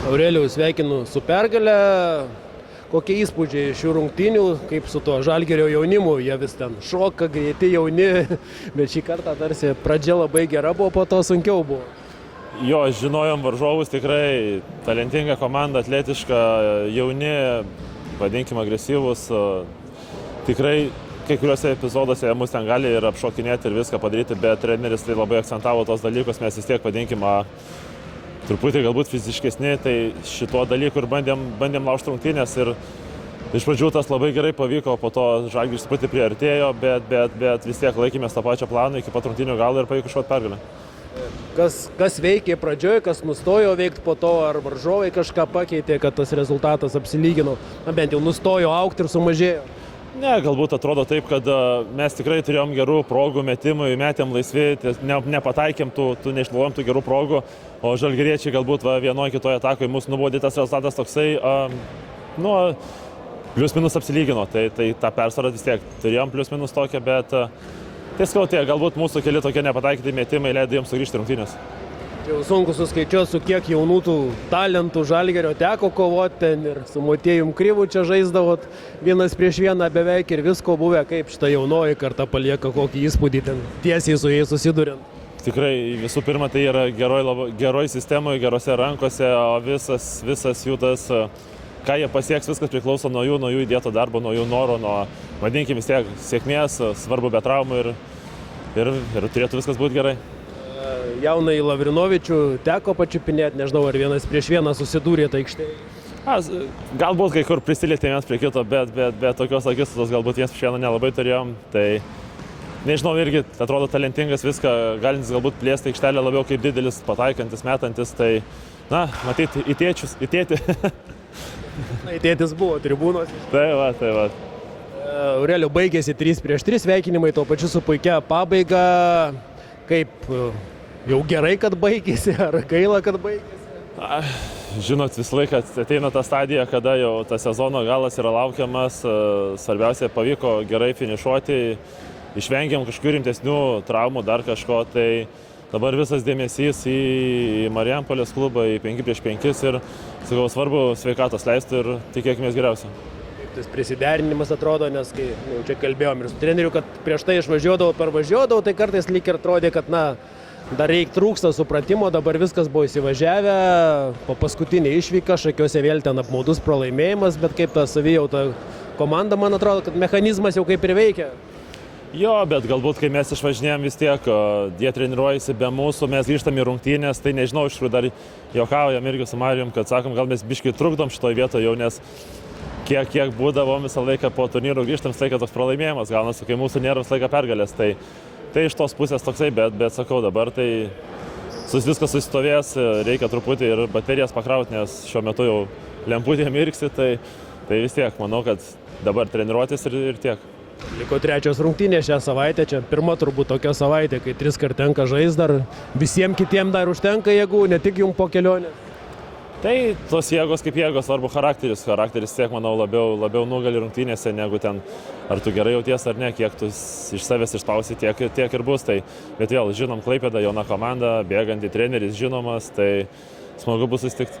Aurelijau, sveikinu su pergale. Kokie įspūdžiai šių rungtynių, kaip su tuo Žalgirio jaunimu, jie vis ten šoka, greiti jauni, bet šį kartą tarsi pradžia labai gera buvo, po to sunkiau buvo. Jo, žinojom varžovus, tikrai talentinga komanda, atletiška, jauni, vadinkim agresyvus. Tikrai kai kuriuose epizoduose mus ten gali ir apšokinėti ir viską padaryti, bet treneris tai labai akcentavo tos dalykus, mes vis tiek vadinkim truputį galbūt fiziškesni, tai šituo dalyku ir bandėm laužti rungtynės ir iš pradžių tas labai gerai pavyko, po to Žalgiris truputį priartėjo, bet vis tiek laikėmės tą pačią planą iki pat rungtynių galo ir pavyko išvoti pergalę. Kas veikė pradžioje, kas nustojo veikti po to, ar varžovai kažką pakeitė, kad tas rezultatas apsilygino, bent jau nustojo augti ir sumažėjo? Ne, galbūt atrodo taip, kad mes tikrai turėjom gerų progų metimui, metėm laisvi, nepataikėm, neišnaudojom tų gerų progų, o žalgiriečiai galbūt vienoje kitoje atakoje mūsų nubaudė, tas rezultatas toksai, plius minus apsilygino, tai tą persvarą vis tiek turėjom plius minus tokią, bet tiesiog galbūt mūsų keli tokie nepataikyti metimai leido jiems sugrįžti rungtynės. Jau sunku suskaičiuoti, su kiek jaunų tų talentų Žalgirio teko kovoti ten ir su Motiejum Kryvu čia žaisdavot vienas prieš vieną beveik ir visko buvę, kaip šita jaunoji karta palieka kokį įspūdį ten tiesiai su jais susiduriant. Tikrai visų pirma tai yra geroj sistemoje, gerose rankose, o visas jų tas, ką jie pasieks, viskas priklauso nuo jų įdėto darbo, nuo jų noro, nuo, vadinkim vis tiek, sėkmės, svarbu be traumų ir turėtų viskas būti gerai. Jaunai Lavrinovičių teko pačiupinėti, nežinau, ar vienas prieš vieną susidūrėte aikštėje? Galbūt kai kur prisilietėm vienas prie kito, bet tokios akistatos galbūt vienas prieš vieną nelabai turėjom. Tai nežinau, irgi atrodo talentingas viską, galintis galbūt plėsti aikštelę labiau kaip didelis, pataikantis, metantis. Tai, matyti, į tėtį. Į tėtis buvo tribūnos. Tai va. Aurelijau, baigėsi 3-3 sveikinimai, tuo pačiu su puikia pabaiga. Kaip jau gerai, kad baigėsi, ar gaila, kad baigėsi? Žinot, visą laiką ateina ta stadija, kada jau tas sezono galas yra laukiamas. Svarbiausia, pavyko gerai finišuoti, išvengėm kažkokių rimtesnių traumų, dar kažko. Tai dabar visas dėmesys į Marijampolės klubą, į 5-5 ir svarbu sveikatos leistų ir tikėkimės geriausio. Tas prisiderinimas atrodo, nes kai čia kalbėjom ir su treneriu, kad prieš tai parvažiuodavau, tai kartais lyg ir atrodė, kad dar trūksta supratimo, dabar viskas buvo įsivažiavę, po paskutinį išvyką, Šakiuose vėl ten apmaudus pralaimėjimas, bet kaip ta savijauta komanda, man atrodo, kad mechanizmas jau kaip ir veikia. Jo, bet galbūt, kai mes išvažinėjom vis tiek, jie treniruojasi be mūsų, mes grįžtam į rungtynės, tai nežinau, iš tikrųjų dar juokaujam irgi su Marijum, kad sakom, gal mes biškai trukdom šitoje vietoje jau, nes kiek būdavom visą laiką po turnyrų grįžtam, visą laiką toks pralaimėjimas gaunasi, kai mūsų nėra visą laiką pergalės. Tai iš tos pusės toksai, bet sakau, dabar tai viskas susistovės, reikia truputį ir baterijas pakrauti, nes šiuo metu jau lemputė mirksi, tai vis tiek manau, kad dabar treniruotis ir tiek. Liko 3 rungtynės šią savaitę, čia pirma turbūt tokia savaitė, kai 3 kart tenka žaisti, dar visiems kitiems dar užtenka jėgų, ne tik jums po kelionės. Tai tos jėgos kaip jėgos, svarbu charakteris. Charakteris tiek, manau, labiau nugali rungtynėse, negu ten, ar tu gerai jauties ar ne, kiek tu iš savęs išspausi, tiek ir bus. Bet vėl, žinom, Klaipėda, jauna komanda, bėganti treneris žinomas, tai smagu bus susitikti.